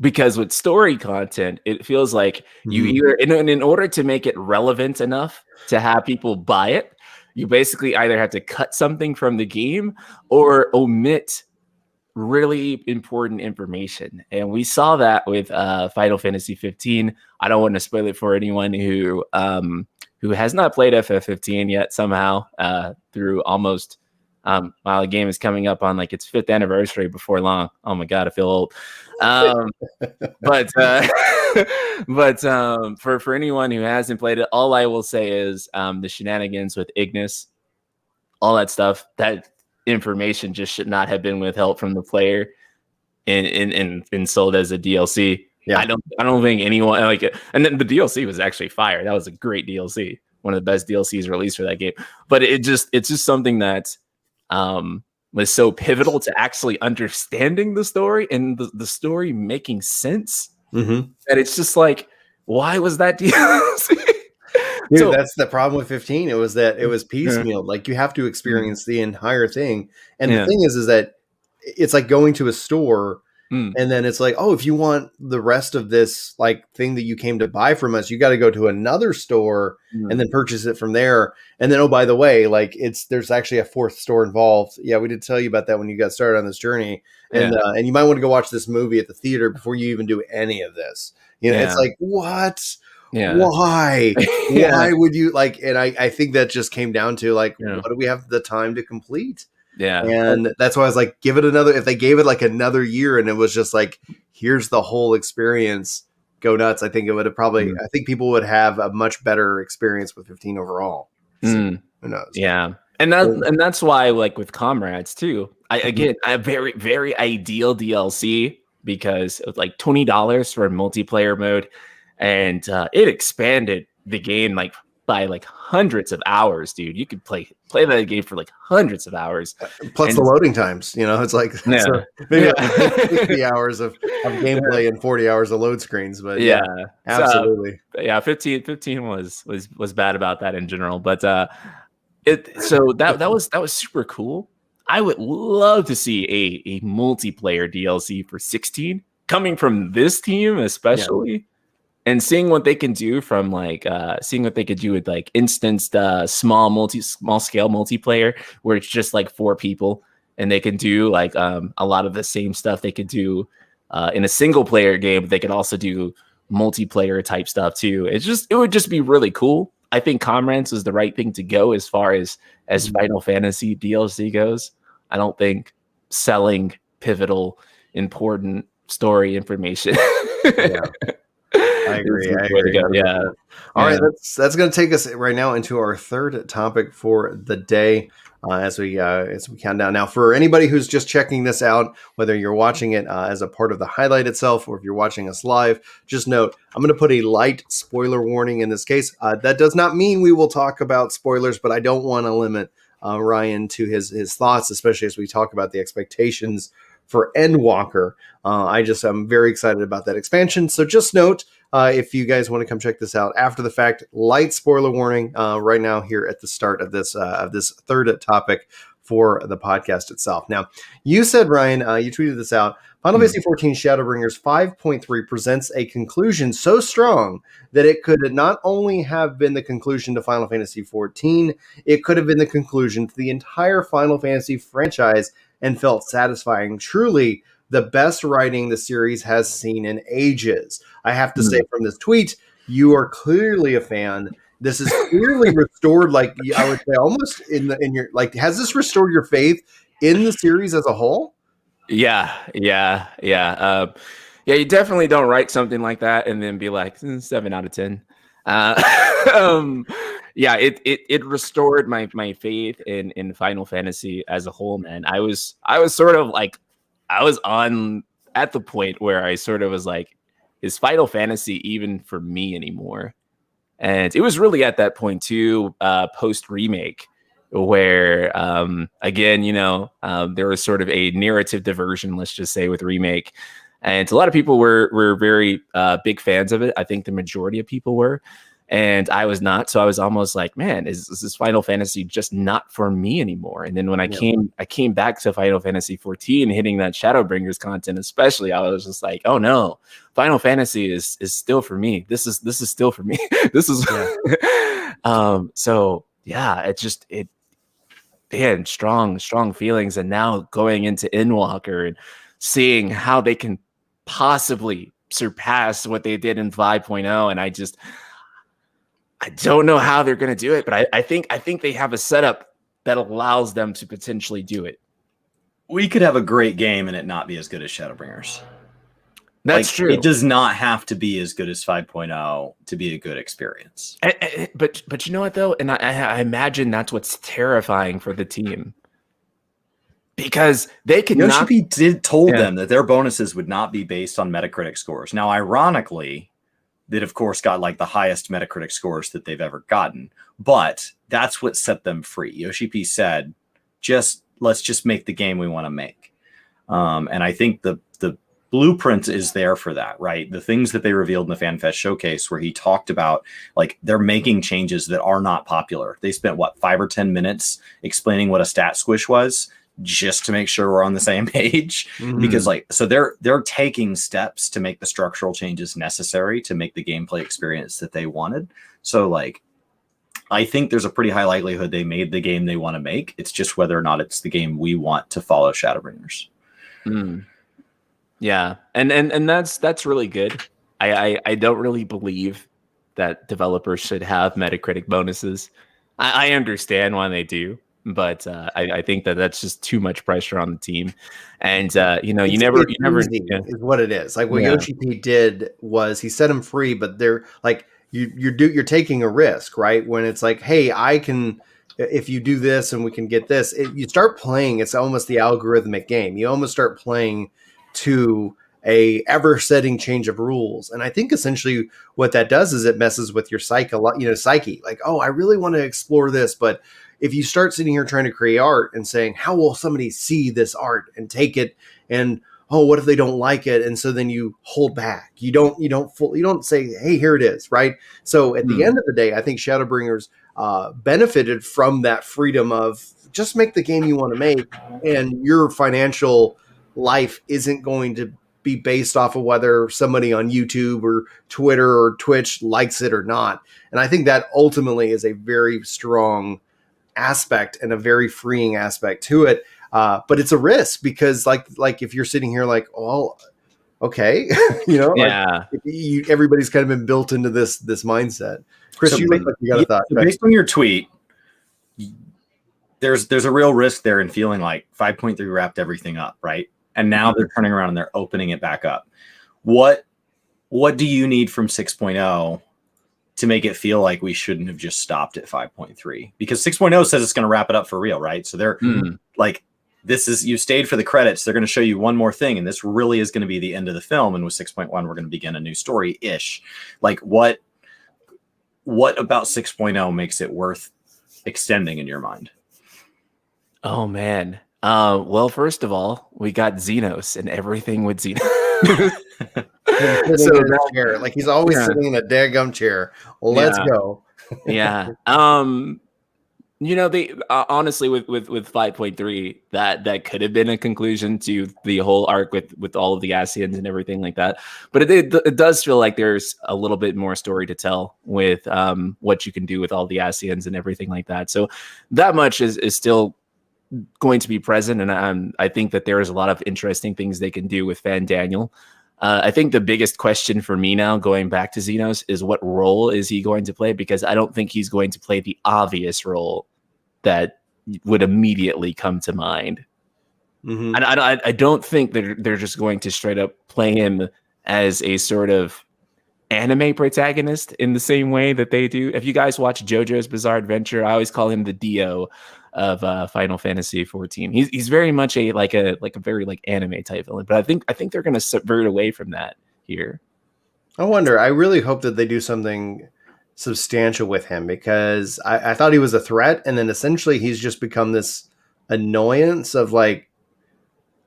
Because with story content, it feels like you either, in order to make it relevant enough to have people buy it, you basically either have to cut something from the game or omit really important information. And we saw that with Final Fantasy XV. I don't want to spoil it for anyone who has not played FF15 yet somehow through almost while the game is coming up on like its 5th anniversary before long. Oh my God, I feel old. But for anyone who hasn't played it, all I will say is the shenanigans with Ignis, all that stuff, that information just should not have been withheld from the player and sold as a DLC. Yeah. I don't think anyone like it. And then the DLC was actually fire. That was a great DLC, one of the best DLCs released for that game. But it's just something that was so pivotal to actually understanding the story and the story making sense Mm-hmm. And it's just like, why was that DLC? Dude, So, that's the problem with 15. It was that it was piecemeal. Like you have to experience the entire thing. And the thing is that it's like going to a store and then it's like, oh, if you want the rest of this like thing that you came to buy from us, you got to go to another store and then purchase it from there. And then, oh, by the way, like there's actually a fourth store involved. Yeah, we did tell you about that when you got started on this journey. And and you might want to go watch this movie at the theater before you even do any of this. You know, it's like, what? Yeah. Why? Why would you like? And I think that just came down to like, what do we have the time to complete? Yeah. And that's why I was like, give it another, if they gave it like another year and it was just like, here's the whole experience, go nuts. I think it would have probably, I think people would have a much better experience with 15 overall. So, who knows? Yeah. And that's why, like with Comrades too, I very, very ideal DLC because it was like $20 for a multiplayer mode. And it expanded the game like by like hundreds of hours, dude. You could play that game for like hundreds of hours. Plus the loading times, you know, it's like maybe like 50 hours of gameplay and 40 hours of load screens. But absolutely. So, 15 was bad about that in general. But that was super cool. I would love to see a multiplayer DLC for 16 coming from this team, especially. Yeah. And seeing what they can do from like seeing what they could do with like instanced small scale multiplayer where it's just like 4 people and they can do like a lot of the same stuff they could do in a single player game, but they could also do multiplayer type stuff too. It would just be really cool. I think Comrades is the right thing to go as far as Final Fantasy DLC goes. I don't think selling pivotal important story information. I agree. Yeah. All right. That's going to take us right now into our third topic for the day as we count down. Now, for anybody who's just checking this out, whether you're watching it as a part of the highlight itself or if you're watching us live, just note I'm going to put a light spoiler warning in this case. That does not mean we will talk about spoilers, but I don't want to limit Ryan to his thoughts, especially as we talk about the expectations for Endwalker. I'm very excited about that expansion. So just note, if you guys want to come check this out after the fact, light spoiler warning right now here at the start of this third topic for the podcast itself. Now, you said, Ryan, you tweeted this out. Final Fantasy XIV Shadowbringers 5.3 presents a conclusion so strong that it could not only have been the conclusion to Final Fantasy XIV, it could have been the conclusion to the entire Final Fantasy franchise and felt satisfying. Truly the best writing the series has seen in ages. I have to say from this tweet, you are clearly a fan. This is clearly restored, like I would say, almost in your like. Has this restored your faith in the series as a whole? Yeah. You definitely don't write something like that and then be like 7 out of 10. It restored my faith in Final Fantasy as a whole, man. I was sort of like I was on at the point where I sort of was like, is Final Fantasy even for me anymore? And it was really at that point too, post remake, where again, there was sort of a narrative diversion, let's just say, with remake. And a lot of people were very big fans of it. I think the majority of people were. And I was not. So I was almost like, man, is this Final Fantasy just not for me anymore? And then when I came back to Final Fantasy XIV, hitting that Shadowbringers content, especially, I was just like, oh no, Final Fantasy is still for me. This is still for me. This is so yeah, strong feelings. And now going into Endwalker and seeing how they can possibly surpass what they did in 5.0, and I don't know how they're going to do it, but I think they have a setup that allows them to potentially do it. We could have a great game and it not be as good as Shadowbringers. That's true. It does not have to be as good as 5.0 to be a good experience. But you know what though, and I imagine that's what's terrifying for the team, because they can. Yoshi told them that their bonuses would not be based on Metacritic scores. Now, ironically, that of course got like the highest Metacritic scores that they've ever gotten, but that's what set them free. Yoshi P said, let's just make the game we want to make. And I think the blueprint is there for that, right? The things that they revealed in the FanFest showcase where he talked about, like, they're making changes that are not popular. They spent, what, 5 or 10 minutes explaining what a stat squish was just to make sure we're on the same page. Because, like, so they're taking steps to make the structural changes necessary to make the gameplay experience that they wanted. So, like, I think there's a pretty high likelihood they made the game they want to make. It's just whether or not it's the game we want to follow Shadowbringers. Yeah, and that's really good. I don't really believe that developers should have Metacritic bonuses. I understand why they do, but I think that's just too much pressure on the team. And you never is what it is. Like what Yoshi P did was he set them free, but they're like you're taking a risk, right? When it's like, hey, I can. If you do this and we can get this, you start playing. It's almost the algorithmic game. You almost start playing to a ever-setting change of rules, and I think essentially what that does is it messes with your psyche. Like, oh, I really want to explore this, but if you start sitting here trying to create art and saying, how will somebody see this art and take it, and oh, what if they don't like it? And so then you hold back. You don't say, hey, here it is, right? So at the end of the day, I think Shadowbringers benefited from that freedom of just make the game you want to make, and your financial life isn't going to be based off of whether somebody on YouTube or Twitter or Twitch likes it or not. And I think that ultimately is a very strong aspect and a very freeing aspect to it. But it's a risk because like if you're sitting here like, oh, okay, everybody's kind of been built into this mindset. Chris, so, you look like you got a thought. So based on your tweet, there's a real risk there in feeling like 5.3 wrapped everything up, right? And now they're turning around and they're opening it back up. What do you need from 6.0 to make it feel like we shouldn't have just stopped at 5.3? Because 6.0 says it's going to wrap it up for real, right? So they're like, this is, you stayed for the credits. They're going to show you one more thing. And this really is going to be the end of the film. And with 6.1, we're going to begin a new story-ish. Like what about 6.0 makes it worth extending in your mind? Oh, man. Well, first of all, we got Xenos and everything with Xenos. Chair. Like he's always sitting in a daggum chair. Let's go. Yeah. They honestly with 5.3, that could have been a conclusion to the whole arc with all of the Ascians and everything like that. But it does feel like there's a little bit more story to tell with what you can do with all the Ascians and everything like that. So that much is still going to be present, and I think that there is a lot of interesting things they can do with Fan Daniel. I think the biggest question for me now, going back to Xenos, is what role is he going to play? Because I don't think he's going to play the obvious role that would immediately come to mind. And I don't think they're just going to straight up play him as a sort of anime protagonist in the same way that they do. If you guys watch JoJo's Bizarre Adventure, I always call him the Dio of Final Fantasy XIV. He's very much a very anime type villain, but I think they're going to subvert away from that here. I wonder. I really hope that they do something substantial with him, because I thought he was a threat, and then essentially he's just become this annoyance of like,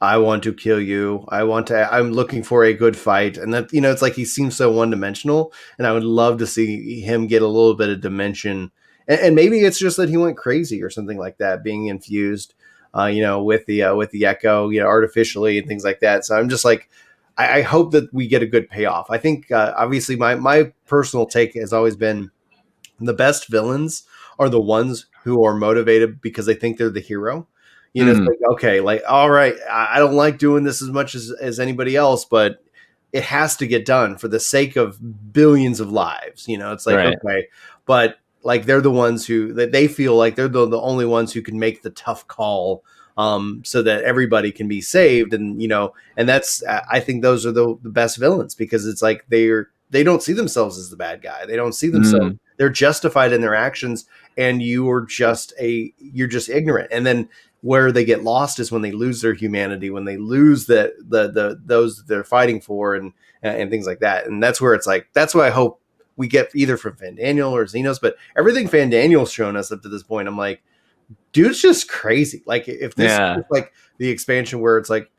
I want to kill you. I'm looking for a good fight. And that, it's like he seems so one-dimensional, and I would love to see him get a little bit of dimension. And maybe it's just that he went crazy or something like that, being infused, with the Echo, artificially and things like that. So I'm just like, I hope that we get a good payoff. I think, obviously my personal take has always been the best villains are the ones who are motivated because they think they're the hero. It's like, okay, like, all right, I don't like doing this as much as anybody else, but it has to get done for the sake of billions of lives. It's like, right. Okay, but like they're the ones who they feel like they're the only ones who can make the tough call, so that everybody can be saved. And, and that's, I think those are the best villains, because it's like they don't see themselves as the bad guy. They don't see themselves. They're justified in their actions, and you're just ignorant. And then where they get lost is when they lose their humanity, when they lose the those they're fighting for, and things like that. And that's where it's like, that's what I hope we get, either from Fan Daniel or Xenos. But everything Fan Daniel's shown us up to this point, I'm like, dude's just crazy. Like if this is like the expansion where it's like,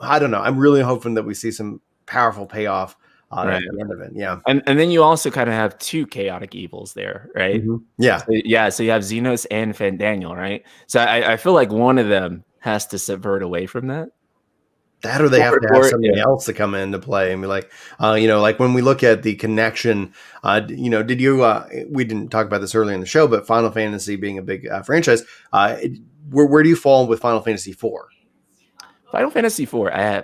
I don't know. I'm really hoping that we see some powerful payoff Right. at the end of it. Yeah. And then you also kind of have two chaotic evils there, right? Yeah. So, yeah. So you have Xenos and Fandaniel, right? So I feel like one of them has to subvert away from that. That or they have to have something yeah. else to come into play and be like, like when we look at the connection, did you, we didn't talk about this earlier in the show, but Final Fantasy being a big franchise, where do you fall with Final Fantasy IV? Final Fantasy IV,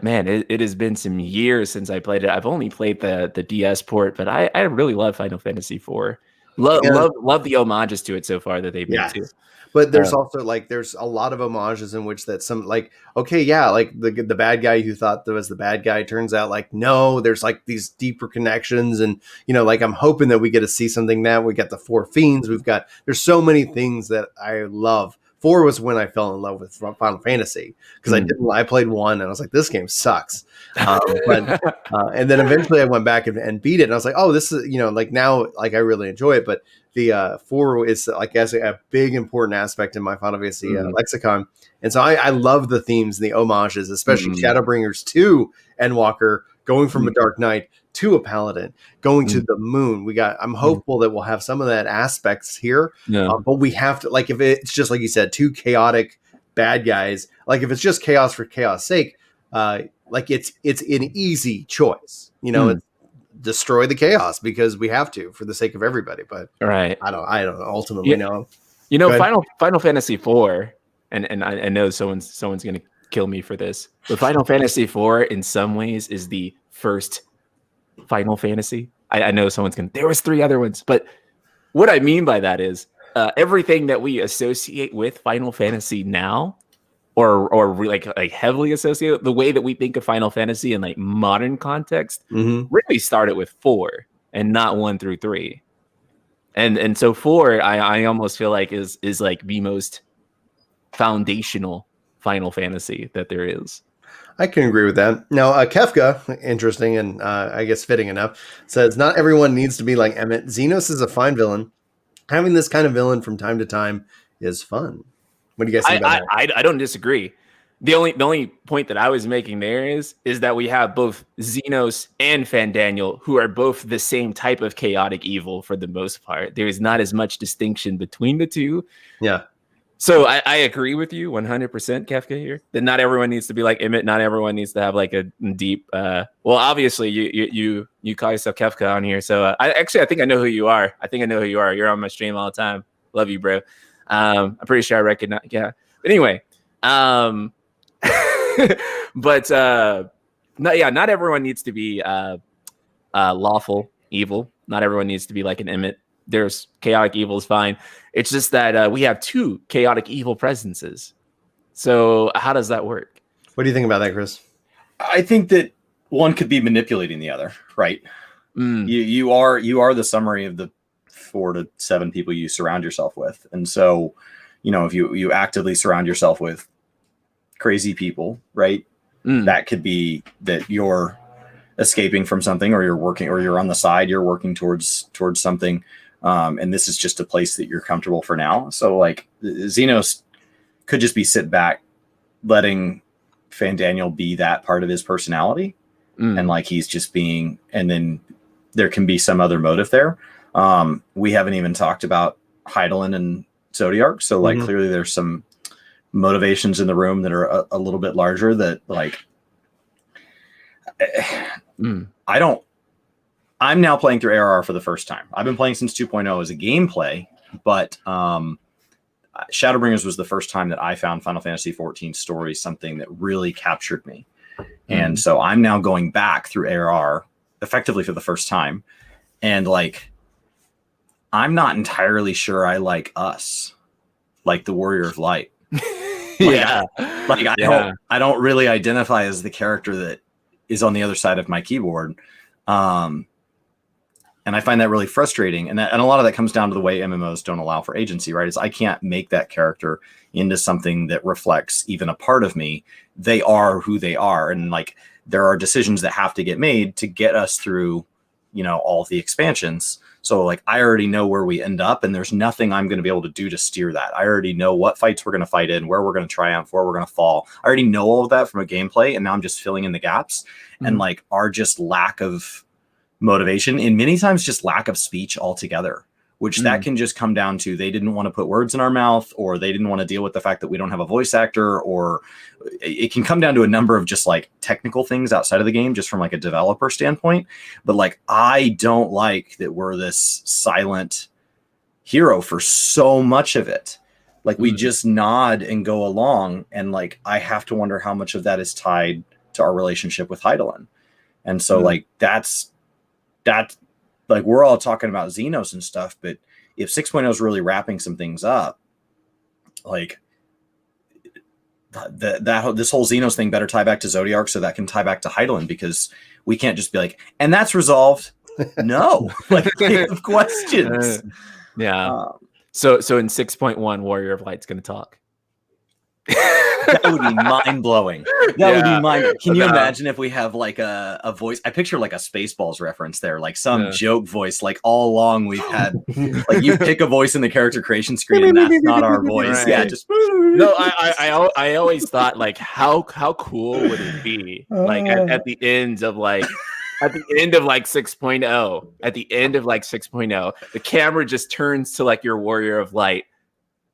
man, it has been some years since I played it. I've only played the DS port, but I really love Final Fantasy IV. Love the homages to it so far that they've made too. But there's also like there's a lot of homages in which that some like okay yeah like the bad guy who thought that was the bad guy turns out like no, there's like these deeper connections, and like I'm hoping that we get to see something. Now we got the Four Fiends, there's so many things that I love. 4 was when I fell in love with Final Fantasy because I played 1 and I was like, this game sucks. And then eventually I went back and beat it, and I was like, oh, this is like now like I really enjoy it. But the 4 is like a big important aspect in my Final Fantasy lexicon, and so I love the themes and the homages, especially Shadowbringers 2 Endwalker going from a Dark Knight to a Paladin, going to the moon. I'm hopeful that we'll have some of that aspects here, but we have to, like, if it's just like you said, 2 chaotic bad guys, like if it's just chaos for chaos sake, like it's an easy choice, it's destroy the chaos because we have to for the sake of everybody. But right, I don't ultimately know. Final Fantasy IV, and I know someone's gonna kill me for this, but Final Fantasy IV in some ways is the first Final Fantasy. I know someone's gonna. There was 3 other ones, but what I mean by that is everything that we associate with Final Fantasy now, or like heavily associate the way that we think of Final Fantasy in like modern context, really started with 4 and not 1 through 3, and so 4 I almost feel like is like the most foundational Final Fantasy that there is. I can agree with that. Now, Kefka, interesting and I guess fitting enough, says not everyone needs to be like Emmett. Xenos is a fine villain. Having this kind of villain from time to time is fun. What do you guys think about that? I don't disagree. The only point that I was making there is that we have both Xenos and Fandaniel, who are both the same type of chaotic evil for the most part. There is not as much distinction between the two. Yeah. So I agree with you 100%, Kefka, here, that not everyone needs to be like Emmett. Not everyone needs to have like a deep. Well, obviously you call yourself Kefka on here, so I think I know who you are. You're on my stream all the time. Love you, bro. I'm pretty sure I recognize. Yeah, but anyway, but not everyone needs to be lawful evil. Not everyone needs to be like an Emmett. There's chaotic evil is fine. It's just that we have 2 chaotic evil presences. So how does that work? What do you think about that, Chris? I think that one could be manipulating the other, right? You are the summary of the 4 to 7 people you surround yourself with. And so, if you actively surround yourself with crazy people, right? That could be that you're escaping from something, or you're on the side, you're working towards something. And this is just a place that you're comfortable for now. So like Xenos could just be sit back, letting Fandaniel be that part of his personality. And like he's just being, and then there can be some other motive there. We haven't even talked about Heidelin and Zodiark. So like clearly there's some motivations in the room that are a little bit larger that like, I'm now playing through ARR for the first time. I've been playing since 2.0 as a gameplay, but Shadowbringers was the first time that I found Final Fantasy XIV story something that really captured me. And so I'm now going back through ARR effectively for the first time. And like, I'm not entirely sure I like us, like the Warrior of Light. I don't really identify as the character that is on the other side of my keyboard. And I find that really frustrating. And a lot of that comes down to the way MMOs don't allow for agency, right? Is I can't make that character into something that reflects even a part of me. They are who they are. And like, there are decisions that have to get made to get us through, all the expansions So like I already know where we end up, and there's nothing I'm going to be able to do to steer that. I already know what fights we're going to fight in, where we're going to triumph, where we're going to fall. I already know all of that from a gameplay, and now I'm just filling in the gaps. And like our just lack of motivation, and many times just lack of speech altogether, which that can just come down to they didn't want to put words in our mouth, or they didn't want to deal with the fact that we don't have a voice actor, or it can come down to a number of just like technical things outside of the game, just from like a developer standpoint. But like, I don't like that we're this silent hero for so much of it. Like we just nod and go along. And like, I have to wonder how much of that is tied to our relationship with Heidelin. And so like, that's like, we're all talking about Xenos and stuff, but if 6.0 is really wrapping some things up, like this whole Xenos thing better tie back to Zodiark so that can tie back to Heidelin, because we can't just be like, and that's resolved. No, like we have questions. So in 6.1, Warrior of Light's going to talk. That would be mind-blowing. That would be mind. Can you imagine if we have like a voice? I picture like a Spaceballs reference there, like some joke voice. Like all along we've had, like you pick a voice in the character creation screen, and that's not our voice. Right. Yeah, just no. I always thought like how cool would it be like at the end of like. At the end of like 6.0, at the end of like 6.0, the camera just turns to like your Warrior of Light.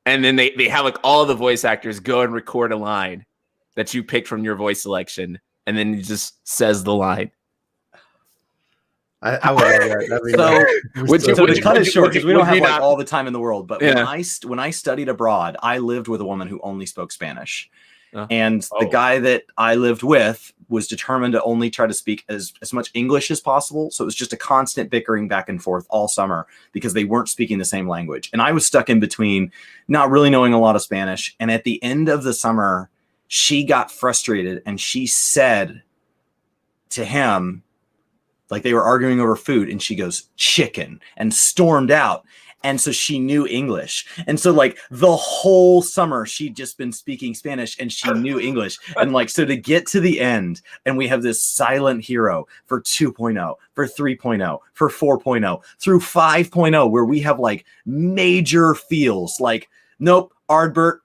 And then they have like all the voice actors go and record a line that you picked from your voice selection. And then he just says the line. I would so to cut it short, because we don't have like all the time in the world. But when I studied abroad, I lived with a woman who only spoke Spanish. And the guy that I lived with was determined to only try to speak as much English as possible. So it was just a constant bickering back and forth all summer because they weren't speaking the same language. And I was stuck in between, not really knowing a lot of Spanish. And at the end of the summer, she got frustrated and she said to him, like they were arguing over food, and she goes, chicken, and stormed out. And so she knew English. And so like the whole summer she'd just been speaking Spanish and she knew English. And like, so to get to the end and we have this silent hero for 2.0, for 3.0, for 4.0, through 5.0, where we have like major feels like, nope, Ardbert,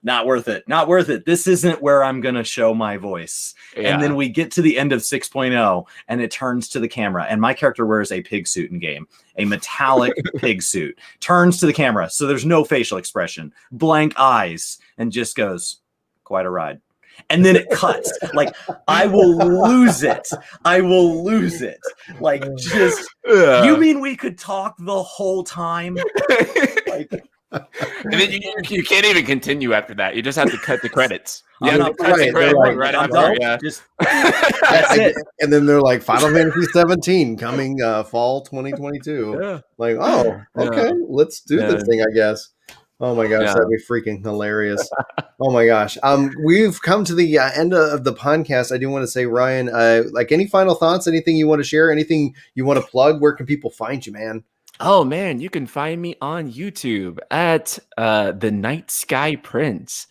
not worth it. Not worth it. This isn't where I'm going to show my voice. Yeah. And then we get to the end of 6.0 and it turns to the camera. And my character wears a pig suit in game, a metallic pig suit, turns to the camera. So there's no facial expression, blank eyes, and just goes, quite a ride. And then it cuts. Like, I will lose it. I will lose it. Like, just, you mean we could talk the whole time? Like, and then you can't even continue after that. You just have to cut the credits. Yeah, I'm done. Yeah. Just, that's it. And then they're like, Final Fantasy XVII coming fall 2022. Yeah. Like, oh, okay, let's do this thing, I guess. Oh my gosh, that'd be freaking hilarious. Oh my gosh. We've come to the end of the podcast. I do want to say, Ryan, like any final thoughts, anything you want to share, anything you want to plug? Where can people find you, man? Oh man, you can find me on YouTube at the Night Sky Prince.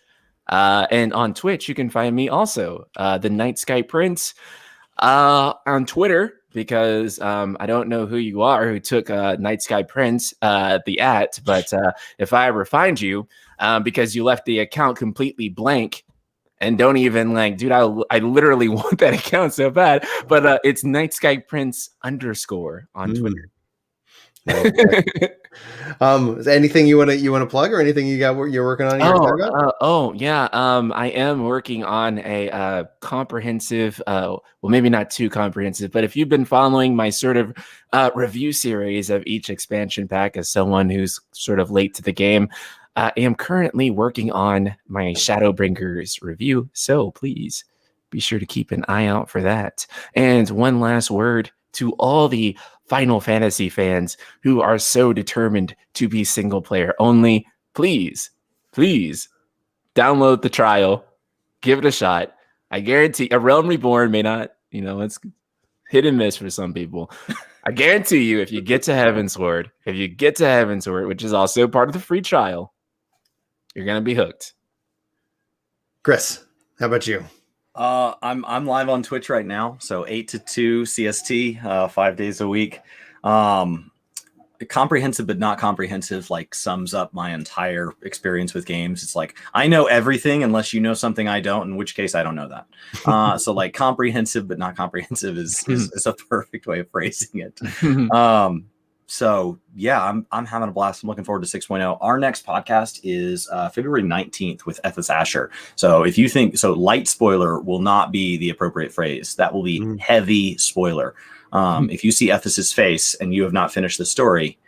And on Twitch, you can find me also, the Night Sky Prince, on Twitter, because I don't know who you are who took Night Sky Prince, but if I ever find you, because you left the account completely blank and don't even like, dude, I literally want that account so bad, but it's Night Sky Prince _ on Twitter. Anything you want to plug, or anything you got you're working on? I am working on a comprehensive, well, maybe not too comprehensive, but if you've been following my sort of review series of each expansion pack as someone who's sort of late to the game, I am currently working on my Shadowbringers review, so please be sure to keep an eye out for that. And one last word to all the Final Fantasy fans who are so determined to be single player only, please download the trial, give it a shot. I guarantee A Realm Reborn may not, it's hit and miss for some people. I guarantee you, if you get to Heavensward, which is also part of the free trial, you're going to be hooked. Chris, how about you? I'm live on Twitch right now, so 8 to 2 CST, 5 days a week. comprehensive but not comprehensive like sums up my entire experience with games. It's like I know everything unless you know something I don't, in which case I don't know that. So like comprehensive but not comprehensive is a perfect way of phrasing it. So yeah, I'm having a blast. I'm looking forward to 6.0. Our next podcast is February 19th with Ethos Asher. So if you think so, light spoiler will not be the appropriate phrase. That will be heavy spoiler. If you see Ethos's face and you have not finished the story,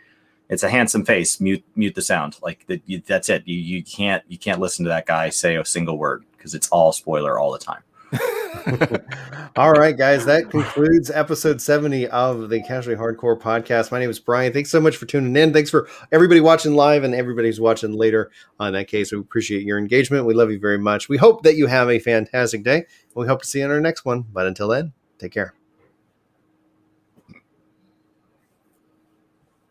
it's a handsome face. Mute the sound. Like that's it. You can't listen to that guy say a single word because it's all spoiler all the time. All right, guys, that concludes episode 70 of the Casually Hardcore podcast. My name is Brian. Thanks so much for tuning in. Thanks for everybody watching live and everybody who's watching later. In that case, we appreciate your engagement. We love you very much. We hope that you have a fantastic day. We hope to see you in our next one. But until then, take care.